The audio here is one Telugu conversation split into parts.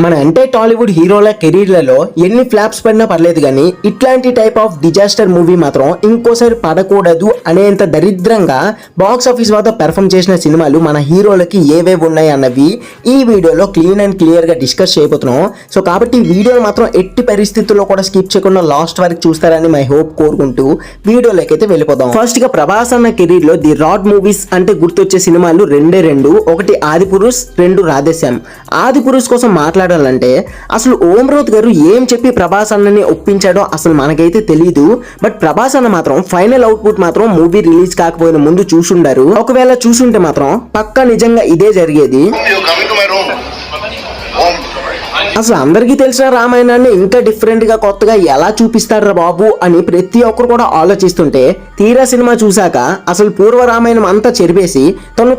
మన అంటే టాలీవుడ్ హీరోల కెరీర్లలో ఎన్ని ఫ్లాప్స్ పడినా పర్లేదు కానీ ఇట్లాంటి టైప్ ఆఫ్ డిజాస్టర్ మూవీ మాత్రం ఇంకోసారి పడకూడదు అనేంత దరిద్రంగా బాక్స్ ఆఫీస్ వద్ద పెర్ఫామ్ చేసిన సినిమాలు మన హీరోలకి ఏవేవి ఉన్నాయి అన్నవి ఈ వీడియోలో క్లీన్ అండ్ క్లియర్ గా డిస్కస్ చేయబోతున్నాం. సో కాబట్టి ఈ వీడియో మాత్రం ఎట్టి పరిస్థితుల్లో కూడా స్కిప్ చేయకుండా లాస్ట్ వరకు చూస్తారని మై హోప్ కోరుకుంటూ వీడియోలోకి అయితే వెళ్ళిపోదాం. ఫస్ట్ గా ప్రభాస్ అన్న కెరీర్ లో ది రాడ్ మూవీస్ అంటే గుర్తొచ్చే సినిమాలు రెండు, ఒకటి ఆదిపురుష్, రెండు రాధేశ్యామ్. ఆదిపురుష్ కోసం మాట్లాడాలంటే అసలు ఓం రావుత్ గారు ఏం చెప్పి ప్రభాస్ అన్నని ఒప్పించాడో అసలు మనకైతే తెలియదు. బట్ ప్రభాస్ అన్న మాత్రం ఫైనల్ అవుట్పుట్ మాత్రం మూవీ రిలీజ్ కాకపోయిన ముందు చూసుండారు. ఒకవేళ చూసుంటే మాత్రం పక్కా నిజంగా ఇదే జరిగేది. అసలు అందరికీ తెలిసిన రామాయణాన్ని ఇంకా డిఫరెంట్ గా కొత్తగా ఎలా చూపిస్తారా బాబు అని ప్రతి ఒక్కరు కూడా ఆలోచిస్తుంటే తీరా సినిమా చూసాక అసలు పూర్వ రామాయణం అంతా చెరిపేసి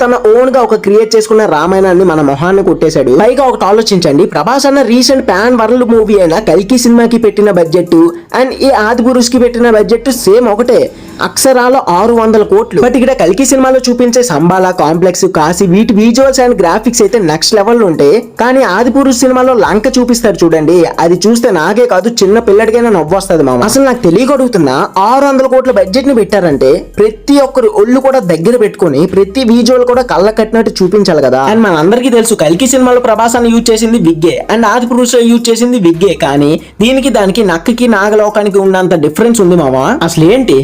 తన ఓన్ గా ఒక క్రియేట్ చేసుకున్న రామాయణాన్ని మన మొహాన్ని కొట్టేశాడు. పైగా ఒకటి ఆలోచించండి, ప్రభాస్ అన్న రీసెంట్ పాన్ వరల్డ్ మూవీ అయిన కల్కి సినిమాకి పెట్టిన బడ్జెట్ అండ్ ఈ ఆదిపురుష్ కి పెట్టిన బడ్జెట్ సేమ్ ఒకటే, అక్షరాలు 600 కోట్లు. బట్ ఇక్కడ కల్కి సినిమాలో చూపించే సంబాలా కాంప్లెక్స్, కాశీ వీటి విజువల్స్ అండ్ గ్రాఫిక్స్ అయితే నెక్స్ట్ లెవెల్ ఉంటాయి. కానీ ఆదిపురుష్ సినిమాలో లంక చూపిస్తారు చూడండి, అది చూస్తే నాకే కాదు చిన్న పిల్లడికైనా నవ్వొస్తుంది మామ. అసలు నాకు తెలియగడుగుతున్నా 600 కోట్ల బడ్జెట్ ని పెట్టారంటే ప్రతి ఒక్కరు ఒళ్ళు కూడా దగ్గర పెట్టుకుని ప్రతి విజువల్ కూడా కళ్ళ కట్టినట్టు చూపించాలి కదా. అండ్ మన అందరికీ తెలుసు కల్కి సినిమాలో ప్రభాస్ అని యూజ్ చేసింది విగ్గే అండ్ ఆదిపురుష్ యూజ్ చేసింది విగ్గే, కానీ దీనికి దానికి నక్కకి నాగలోకానికి ఉన్నంత డిఫరెన్స్ ఉంది మామ. అసలు ఏంటిది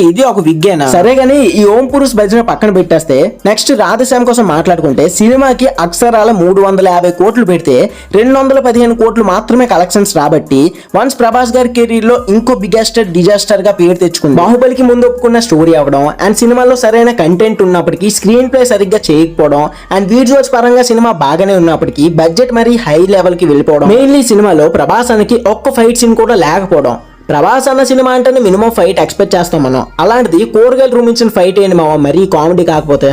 ఇది ఒక విగ్గేనా? సరే గానీ ఈ ఓం పురుష్ భజన పక్కన పెట్టేస్తే నెక్స్ట్ రాధశ్యామ్ కోసం మాట్లాడుకుంటే సినిమాకి అక్షరాల 350 కోట్లు పెడితే 215 కోట్లు మాత్రమే కలెక్షన్స్ రాబట్టి వన్స్ ప్రభాస్ గారి కెరీర్ లో ఇంకో బిగ్గెస్ట్ డిజాస్టర్ గా పేరు తెచ్చుకుంది. బాహుబలికి ముందు ఒప్పుకున్న స్టోరీ అవడం అండ్ సినిమాలో సరైన కంటెంట్ ఉన్నప్పటికీ స్క్రీన్ ప్లే సరిగ్గా చేయకపోవడం అండ్ విజువల్స్ పరంగా సినిమా బాగానే ఉన్నప్పటికీ బడ్జెట్ మరీ హై లెవెల్ కి వెళ్ళిపోవడం. మెయిన్లీ సినిమాలో ప్రభాస్ అన్నకి ఒక్క ఫైట్ సీన్ కూడా లేకపోవడం. ప్రభాస్ అన్న సినిమా అంటేనే మినిమం ఫైట్ ఎక్స్పెక్ట్ చేస్తాం మనం, అలాంటిది కూరగాయలు రూమ్ ఇచ్చిన ఫైట్ ఏంటి మావా మరీ కామెడీ కాకపోతే.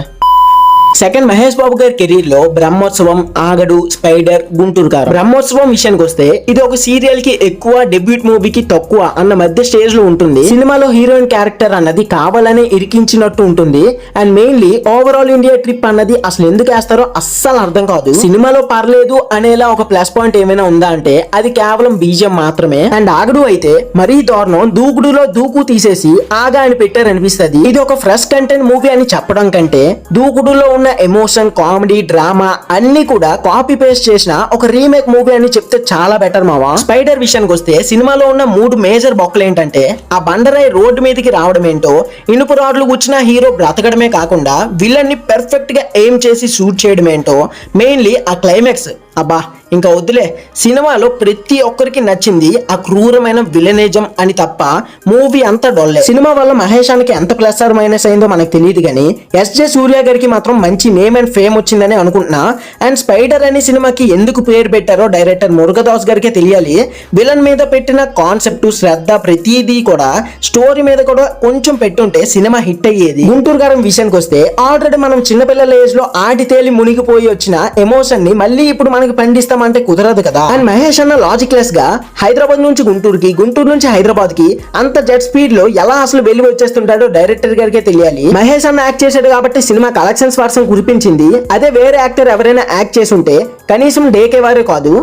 సెకండ్ మహేష్ బాబు గారి కెరీర్ లో బ్రహ్మోత్సవం, ఆగడు, స్పైడర్, గుంటూరు కారం. బ్రహ్మోత్సవం విషయానికి వస్తే ఇది ఒక సీరియల్ కి ఎక్కువ, డెబ్యూట్ మూవీకి తక్కువ అన్న మధ్య స్టేజ్ లో ఉంటుంది. సినిమాలో హీరోయిన్ క్యారెక్టర్ అన్నది కావాలనే ఇరికించినట్టు ఉంటుంది and mainly overall India trip అన్నది అసలు ఎందుకు వేస్తారో అస్సలు అర్థం కాదు. సినిమాలో పర్లేదు అనేలా ఒక ప్లస్ పాయింట్ ఏమైనా ఉందా అంటే అది కేవలం బీజం మాత్రమే. అండ్ ఆగడు అయితే మరీ దారుణం, దూకుడులో దూకు తీసేసి ఆగా అని పెట్టారనిపిస్తుంది. ఇది ఒక ఫ్రెష్ కంటెంట్ మూవీ అని చెప్పడం కంటే దూకుడులో ఉన్న ఎమోషన్, కామెడీ, డ్రామా అన్ని కూడా కాపీ పేస్ట్ చేసిన ఒక రీమేక్ మూవీ అని చెప్తే చాలా బెటర్ మావా. స్పైడర్ విషయానికి వస్తే సినిమాలో ఉన్న 3 మేజర్ బొక్కలు ఏంటంటే ఆ బండరాయి రోడ్డు మీదకి రావడం ఏంటో, ఇనుపు రాడ్లు కూర్చున్న హీరో బ్రతకడమే కాకుండా విలన్ ని పెర్ఫెక్ట్ గా ఎయిమ్ చేసి షూట్ చేయడం ఏంటో, మెయిన్లీ ఆ క్లైమాక్స్ అబ్బా ఇంకా వద్దులే. సినిమాలో ప్రతి ఒక్కరికి నచ్చింది ఆ క్రూరమైన విలనేజం అని తప్ప మూవీ అంతా డొల్లే. సినిమా వల్ల మహేషానికి ఎంత ప్లస్ ఆర్ మైనస్ అయిందో మనకు తెలియదు కానీ ఎస్జే సూర్య గారికి మాత్రం మంచి నేమ్ అండ్ ఫేమ్ వచ్చిందని అనుకుంటున్నా. అండ్ స్పైడర్ అనే సినిమాకి ఎందుకు పేరు పెట్టారో డైరెక్టర్ మురుగదాస్ గారికే తెలియాలి. విలన్ మీద పెట్టిన కాన్సెప్ట్, శ్రద్ధ ప్రతిదీ కూడా స్టోరీ మీద కూడా కొంచెం పెట్టుంటే సినిమా హిట్ అయ్యేది. గుంటూరు గారం విషయానికి వస్తే ఆల్రెడీ మనం చిన్నపిల్లల ఏజ్ లో ఆటి తేలి మునిగిపోయి వచ్చిన ఎమోషన్ ని మళ్ళీ ఇప్పుడు మనకి పండిస్తామంటే కుదరదు కదా. అండ్ మహేష్ అన్న లాజిక్లెస్ గా హైదరాబాద్ నుంచి గుంటూరుకి, గుంటూరు నుంచి హైదరాబాద్ కి అంత జెట్ స్పీడ్ లో ఎలా అసలు వెళ్ళి వచ్చేస్తుంటాడో డైరెక్టర్ గారికే తెలియాలి. మహేష్ అన్న యాక్ట్ చేశాడు కాబట్టి సినిమా కలెక్షన్స్ వర్షం కురిపించింది. అదే వేరే యాక్టర్ ఎవరైనా యాక్ట్ చేసి ఉంటే కనీసం డేకే వారే కాదు.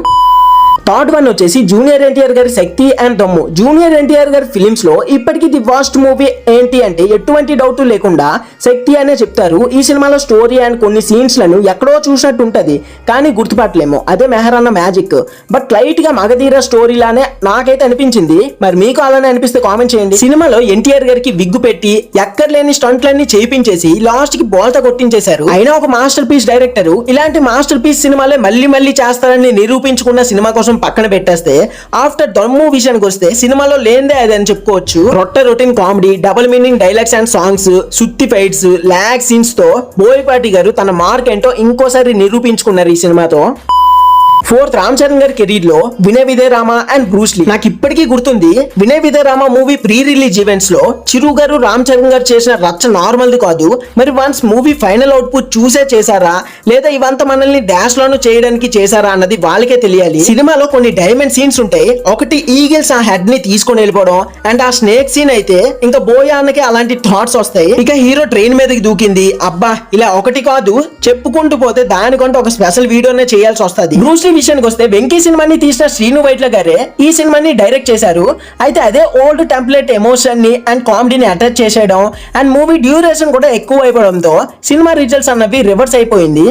థర్డ్ వన్ వచ్చేసి జూనియర్ ఎన్టీఆర్ గారి శక్తి అండ్ దమ్ము. జూనియర్ ఎన్టీఆర్ గారి ఫిలిమ్స్ లో ఇప్పటికీ ది వర్స్ట్ మూవీ ఏంటి అంటే ఎటువంటి డౌట్ లేకుండా శక్తి అనే చెప్తారు. ఈ సినిమాలో స్టోరీ అండ్ కొన్ని సీన్స్ లను ఎక్కడో చూసినట్టు ఉంటది కానీ గుర్తుపట్టలేము, అదే మెహరాన్న మ్యాజిక్. బట్ లైట్ గా మగధీర స్టోరీ లానే నాకైతే అనిపించింది. మరి మీకు అలానే అనిపిస్తే కామెంట్ చేయండి. సినిమాలో ఎన్టీఆర్ గారికి విగ్గు పెట్టి ఎక్కర్లేని స్టంట్లన్నీ చేయించేసి లాస్ట్ కి బోల్తా కొట్టించేశారు. అయినా ఒక మాస్టర్ పీస్ డైరెక్టర్ ఇలాంటి మాస్టర్ పీస్ సినిమాలే మళ్ళీ చేస్తారని నిరూపించుకున్న సినిమా కోసం పక్కన పెట్టేస్తే ఆఫ్టర్ దమ్ము విషయానికి వస్తే సినిమాలో లేదే అది అని చెప్పుకోవచ్చు. Routine comedy, double meaning dialogues and songs, సుత్తి ఫైట్స్, లాగ్ సీన్స్ తో బోయపాటి గారు తన మార్క్ ఏంటో ఇంకోసారి నిరూపించుకున్నారు ఈ సినిమాతో. ఫోర్త్ రామ్ చరణ్ గారి కెరీర్ లో వినయ్ విజయ్ రామ అండ్ బ్రూస్లీ. నాకు ఇప్పటికీ గుర్తుంది Vinay Vijay Rama movie pre release events లో చిరు గారు, రామ్ చరణ్ గారు చేసిన రచ్చ నార్మల్ది కాదు. మరి వన్స్ మూవీ ఫైనల్ అవుట్పుట్ చూసే చేశారా లేదా ఇవంతా మనల్ని డాష్ లోను చేయడానికి చేశారా అన్నది వాళ్ళకే తెలియాలి. సినిమాలో కొన్ని డైమండ్ సీన్స్ ఉంటాయి. ఒకటి ఈగిల్స్ ఆ హెడ్ ని తీసుకొని వెళ్ళిపోవడం అండ్ ఆ స్నేక్ సీన్ అయితే ఇంకా బోయా అన్నకి అలాంటి థాట్స్ వస్తాయి. ఇక హీరో ట్రైన్ మీదకి దూకింది, అబ్బా ఇలా ఒకటి కాదు చెప్పుకుంటూ పోతే దానికంటే ఒక స్పెషల్ వీడియోనే చేయాల్సి వస్తుంది. బ్రూస్లీ విషయానికి వస్తే వెంకీ సినిమాని తీసిన శ్రీను వైట్ల గారే ఈ సినిమాని డైరెక్ట్ చేశారు. అయితే అదే ఓల్డ్ టెంప్లెట్ ఎమోషన్ ని అండ్ కామెడీని అటాచ్ చేసేయడం అండ్ మూవీ డ్యూరేషన్ కూడా ఎక్కువ అయిపోవడంతో సినిమా రిజల్ట్స్ అన్నవి రివర్స్ అయిపోయింది.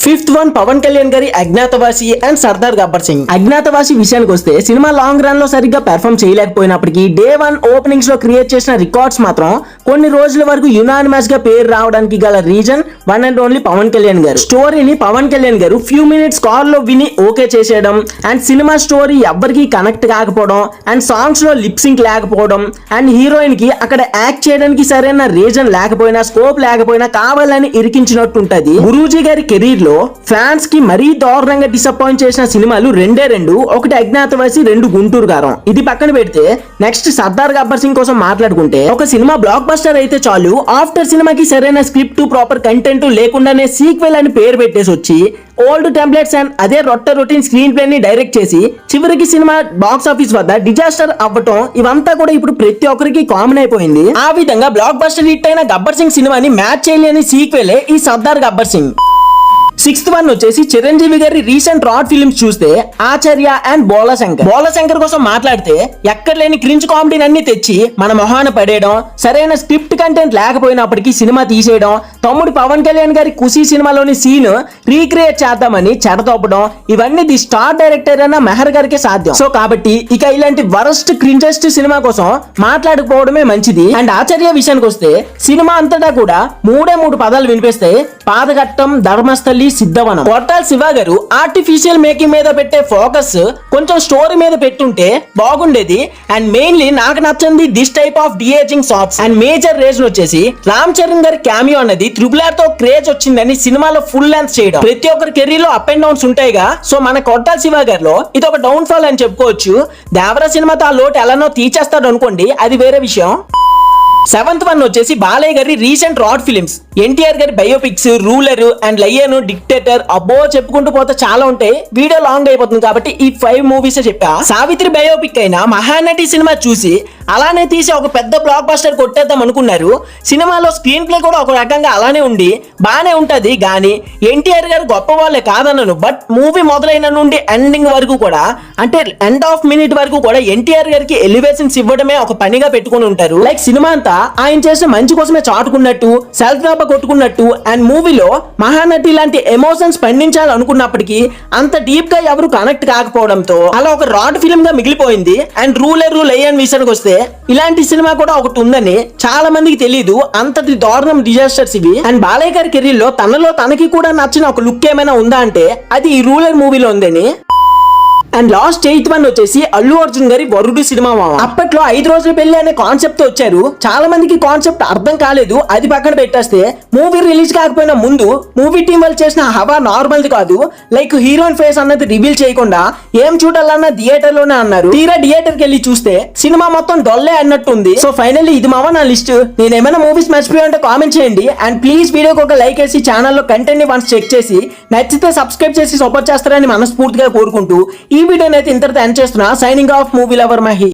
ఫిఫ్త్ వన్ పవన్ కళ్యాణ్ గారి అజ్ఞాతవాసి అండ్ సర్దార్ గబ్బర్ సింగ్. అజ్ఞాతవాసి విషయానికి వస్తే సినిమా లాంగ్ రన్ లో సరిగ్గా పెర్ఫామ్ చేయలేకపోయినప్పటికీ డే 1 ఓపెనింగ్స్ లో క్రియేట్ చేసిన రికార్డ్స్ మాత్రం కొన్ని రోజుల వరకు యునానిమస్ గా పేరు రావడానికి గల reason one and only Pawan Kalyan గారు. స్టోరీని పవన్ కళ్యాణ్ గారు ఫ్యూ మినిట్స్ కాల్ లో విని ఓకే చేసేయడం అండ్ సినిమా స్టోరీ ఎవ్వరికి కనెక్ట్ కాకపోవడం అండ్ సాంగ్స్ లో లిప్సింక్ లేకపోవడం అండ్ హీరోయిన్ కి అక్కడ యాక్ట్ చేయడానికి సరైన రీజన్ లేకపోయినా స్కోప్ లేకపోయినా కావాలని ఇరికించినట్టు ఉంటది. గురూజీ గారి కెరీర్ లో ఫ్యాన్స్ కి మరీ దారుణంగా డిసప్పాయింట్ చేసిన సినిమాలు రెండే రెండు, ఒకటి అజ్ఞాతవాసి, 2 గుంటూరు గారం. ఇది పక్కన పెడితే నెక్స్ట్ సర్దార్ గబ్బర్ సింగ్ కోసం మాట్లాడుకుంటే ఒక సినిమా బ్లాక్ బస్టర్ అయితే చాలు ఆఫ్టర్ సినిమాకి సరైన స్క్రిప్ట్ ప్రాపర్ కంటెంట్ లేకుండానే సీక్వెల్ అని పేరు పెట్టేసి వచ్చి ఓల్డ్ టెంప్లెట్స్ అండ్ అదే రొటీన్ స్క్రీన్ ప్లే ని డైరెక్ట్ చేసి చివరికి సినిమా బాక్స్ ఆఫీస్ వద్ద డిజాస్టర్ అవ్వటం ఇవంతా కూడా ఇప్పుడు ప్రతి ఒక్కరికి కామన్ అయిపోయింది. ఆ విధంగా బ్లాక్ బస్టర్ హిట్ అయిన గబ్బర్ సింగ్ సినిమాని మ్యాచ్ చేయలేని సీక్వెలే ఈ సర్దార్ గబ్బర్ సింగ్. సిక్స్త్ వన్ వచ్చేసి చిరంజీవి గారి రీసెంట్ రాడ్ ఫిల్మ్స్ చూస్తే ఆచార్య అండ్ బోలశంకర్ కోసం మాట్లాడితే ఎక్కడ లేని క్రింజ్ కామెడీని అన్ని తెచ్చి మన మొహాన పడేయడం, సరైన స్క్రిప్ట్ కంటెంట్ లేకపోయినప్పటికీ సినిమా తీసేయడం, తమ్ముడు పవన్ కళ్యాణ్ గారి ఖుషీ సినిమాలోని సీన్ రీక్రియేట్ చేద్దామని చెడతోపడం, ఇవన్నీ ది స్టార్ డైరెక్టర్ అయిన మెహర్ గారికి సాధ్యం. సో కాబట్టి ఇక ఇలాంటి వరస్ట్ క్రింజెస్ట్ సినిమా కోసం మాట్లాడుకోవడమే మంచిది. అండ్ ఆచార్య విషయానికి వస్తే సినిమా అంతటా కూడా 3 పదాలు వినిపిస్తాయి: పాదఘట్టం, ధర్మస్థలి, సిద్ధవనం. కొట్టాల శివ గారు ఆర్టిఫిషియల్ మేకింగ్ మీద పెట్టే ఫోకస్ కొంచెం స్టోరీ మీద పెట్టుంటే బాగుండేది. అండ్ మెయిన్లీ నాకు నచ్చింది this type of de-ageing shots. And major reason వచ్చేసి రామ్ చరణ్ గారి క్యామియో అనేది త్రిబుల్ తో క్రేజ్ వచ్చిందని సినిమాలో ఫుల్ లెంత్ చేయడం. ప్రతి ఒక్కరి కెరీర్ లో అప్ అండ్ డౌన్స్ ఉంటాయిగా, సో మన కొట్టాల శివ గారిలో ఇది ఒక డౌన్ ఫాల్ అని చెప్పుకోవచ్చు. దేవరా సినిమాతో ఆ లోటు ఎలానో తీచేస్తాడు అనుకోండి, అది వేరే విషయం. సెవెంత్ వన్ వచ్చేసి బాలయ్య గారి రీసెంట్ రాడ్ ఫిలిమ్స్, ఎన్టీఆర్ గారి biopics, Ruler and Lion, Dictator, అబ్బో చెప్పుకుంటూ పోతే చాలా ఉంటాయి, వీడియో లాంగ్ అయిపోతుంది కాబట్టి ఈ 5 మూవీస్ చెప్పా. సావిత్రి బయోపిక్ అయిన మహానటి సినిమా చూసి అలానే తీసి ఒక పెద్ద బ్లాక్ బస్టర్ కొట్టేద్దాం అనుకున్నారు. సినిమాలో స్క్రీన్ ప్లే కూడా ఒక రకంగా అలానే ఉండి బానే ఉంటది, కానీ ఎన్టీఆర్ గారు గొప్ప వాళ్ళే కాదన్నాను. బట్ మూవీ మొదలైన నుండి ఎండింగ్ వరకు కూడా, అంటే ఎండ్ ఆఫ్ మినిట్ వరకు కూడా ఎన్టీఆర్ గారికి ఎలివేషన్స్ ఇవ్వడమే ఒక పనిగా పెట్టుకుని ఉంటారు. లైక్ సినిమా అంతా ఆయన చేసిన మంచి కోసమే చాటుకున్నట్టు, సెల్ఫ్ గా కొట్టుకున్నట్టు. అండ్ మూవీలో మహానటి లాంటి ఎమోషన్స్ పండించాలనుకున్నప్పటికీ అంత డీప్ గా ఎవరు కనెక్ట్ కాకపోవడంతో అలా ఒక రాడ్ ఫిల్మ్ గా మిగిలిపోయింది. అండ్ రూలర్, లయన్ విషయానికి వస్తే ఇలాంటి సినిమా కూడా ఒకటి ఉందని చాలా మందికి తెలియదు, అంతటి దారుణం డిజాస్టర్స్ ఇవి. అండ్ బాలయ్య గారి కెరీర్ లో తనలో తనకి కూడా నచ్చిన ఒక లుక్ ఏమైనా ఉందా అంటే అది ఈ రూలర్ మూవీలో ఉందని. అండ్ లాస్ట్ 8th వన్ వచ్చేసి అల్లు అర్జున్ గారి వరుడు సినిమా మామ. అప్పట్లో 5 రోజుల పెళ్లి అనే కాన్సెప్ట్ వచ్చారు, చాలా మందికి కాన్సెప్ట్ అర్థం కాలేదు, అది పక్కన పెట్టేస్తే మూవీ రిలీజ్ కాకపోయినా ముందు మూవీ టీం వాళ్ళు చేసిన హవా నార్మల్ కాదు. లైక్ హీరోయిన్ ఫేస్ అన్నది రివీల్ చేయకుండా ఏం చూడాలన్నా థియేటర్ లోనే అన్నారు. తీరా థియేటర్ కి వెళ్ళి చూస్తే సినిమా మొత్తం డొల్లే అన్నట్టు ఉంది. సో ఫైనల్లీ ఇది మామ నా లిస్ట్. నేను ఏమైనా మూవీస్ మర్చిపోయాలంటే కామెంట్ చేయండి. అండ్ ప్లీజ్ వీడియోకి ఒక లైక్ వేసి ఛానల్లో కంటెంట్ ని వన్స్ చెక్ చేసి నచ్చితే సబ్స్క్రైబ్ చేసి సపోర్ట్ చేస్తారని మనస్ఫూర్తిగా కోరుకుంటూ ఈ వీడియోని అయితే ఇంతటితో ఎండ్ చేస్తున్నా. Signing off, movie lover Mahi.